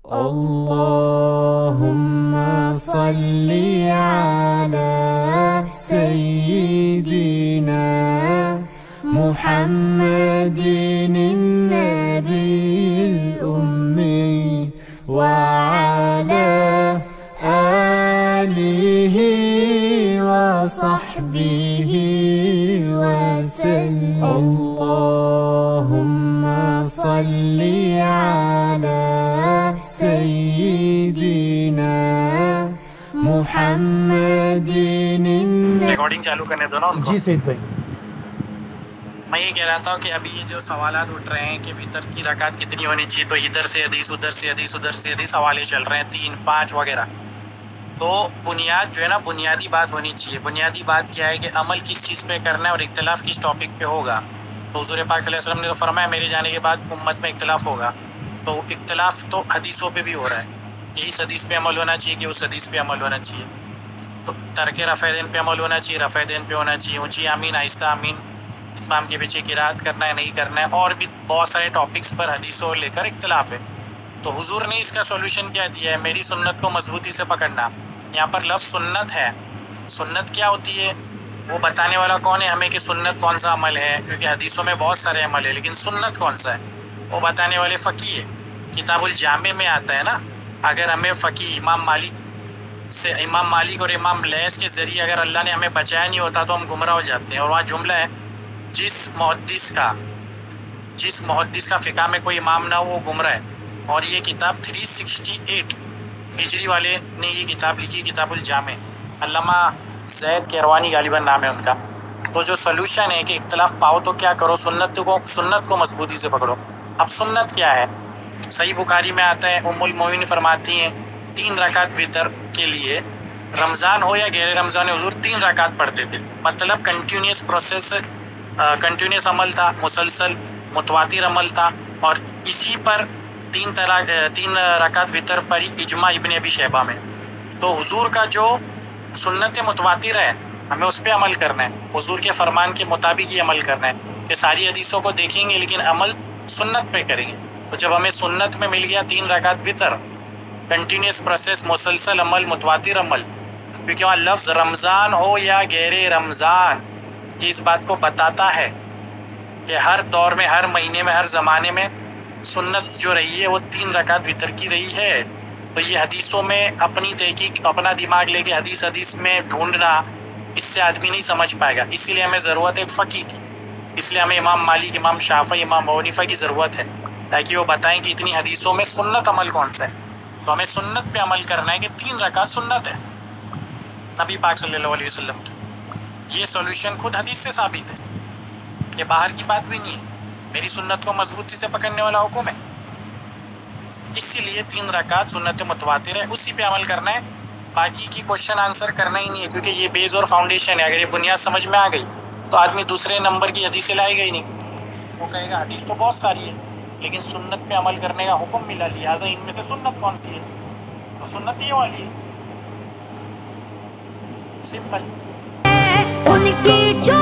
اللهم صل على سيدنا محمد النبي الأمي وعلى آله وصحبه وسلم. اللهم صل على سيدنا محمد. रिकॉर्डिंग चालू करने दो ना उनको। जी सईद भाई, मैं ये कह रहा था कि अभी ये जो सवालात उठ रहे हैं कि वितर की रकात कितनी होनी चाहिए, तो इधर से हदीस, उधर से हदीस, उधर से हदीस हवाले चल रहे हैं 3, 5 वगैरह। तो बुनियाद जो है ना, बुनियादी बात होनी चाहिए। बुनियादी बात क्या है कि अमल किस चीज़ पे करना है और इख्तिलाफ किस टॉपिक पे होगा। तो हुज़ूर पाक सल्लल्लाहु अलैहि वसल्लम ने तो फरमाया मेरे जाने के बाद उम्मत में इख्तिलाफ होगा। तो इख्तिलाफ तो हदीसों पे भी हो रहा है कि इस हदीस पे अमल होना चाहिए कि उस हदीस पे अमल होना चाहिए। तो तर्क रफ़े दिन पे अमल होना चाहिए, रफ़े दिन पे होना चाहिए, ऊँची आमीन, आहिस्ता आमीन, इमाम के पीछे किरात करना है, नहीं करना है, और भी बहुत सारे टॉपिक्स पर हदीसों को लेकर इख्तिलाफ है। तो हुजूर ने इसका सॉल्यूशन क्या दिया है? मेरी सुन्नत को मजबूती से पकड़ना। यहाँ पर लफ्ज़ सुन्नत है। सुन्नत क्या होती है वो बताने वाला कौन है हमें कि सुन्नत कौन सा अमल है, क्योंकि हदीसों में बहुत सारे अमल है, लेकिन सुन्नत कौन सा है वो बताने वाले फ़क़ी है। किताबुल जामे में आता है ना, अगर हमें फ़क़ी इमाम मालिक और इमाम लैस के ज़रिए अगर अल्लाह ने हमें बचाया नहीं होता तो हम गुमराह हो जाते हैं। और वहाँ जुमला है, जिस मुहद्दिस का फ़िक़ा में कोई इमाम ना हो वो गुमराह है। और ये किताब 368 हिजरी वाले ने ये किताब लिखी, किताबुल जामे, अल्लामा ज़ैद कैरवानी गालिबन नाम है उनका। तो जो सलूशन है कि इख्तिलाफ पाओ तो क्या करो, सुन्नत को मजबूती से पकड़ो। अब सुन्नत क्या है? सही बुखारी में आता है, उम्मुल मोमिनीन फरमाती हैं 3 रकात वितर के लिए रमज़ान हो या गैर रमज़ान हो हुजूर 3 रकात पढ़ते थे। मतलब कंटिन्यूस प्रोसेस, कंटिन्यूस अमल था, मुसलसल मुतवातिर अमल था। और इसी पर 3 रकात वितर पर ही इजमा इब्न अबी शैबा में। तो हुजूर का जो सुन्नत मुतवातिर है हमें उस पर अमल करना है, हुजूर के फरमान के मुताबिक ही अमल करना है। ये सारी हदीसों को देखेंगे लेकिन अमल सुन्नत पे करेंगे। तो जब हमें सुन्नत में मिल गया 3 रकात वितर, कंटिन्यूस प्रोसेस, मुसलसल अमल, मुतवातिर अमल, क्योंकि वहाँ लफ्ज़ रमज़ान हो या गैर रमज़ान ये इस बात को बताता है कि हर दौर में, हर महीने में, हर ज़माने में सुन्नत जो रही है वो 3 रकात वितर की रही है। तो ये हदीसों में अपनी तहकीक, अपना दिमाग लेके हदीस में ढूंढना, इससे आदमी नहीं समझ पाएगा। इसीलिए हमें ज़रूरत है फ़क़ी की। इसलिए हमें इमाम मालिक, इमाम शाफ़ी, इमाम अबू हनीफ़ा की ज़रूरत है, ताकि वो बताएं कि इतनी हदीसों में सुन्नत अमल कौन सा है। तो हमें सुन्नत पे अमल करना है कि 3 रकात सुन्नत है नबी पाक सल्लल्लाहु अलैहि वसल्लम की। ये सॉल्यूशन खुद हदीस से साबित है, ये बाहर की बात भी नहीं है। मेरी सुन्नत को मजबूती से पकड़ने वाला हुक्म है। इसीलिए 3 रकात सुन्नत मुतवातिर है, उसी पे अमल करना है। बाकी की क्वेश्चन आंसर करना ही नहीं है, क्योंकि ये बेस और फाउंडेशन है। अगर ये बुनियाद समझ में आ गई तो आदमी दूसरे नंबर की हदीसें लाएगा ही नहीं। वो कहेगा हदीस तो बहुत सारी है लेकिन सुन्नत पे अमल करने का हुक्म मिला, लिहाजा इनमें से सुन्नत कौन सी है? तो सुन्नत ये वाली है, सिंपल। उनकी जो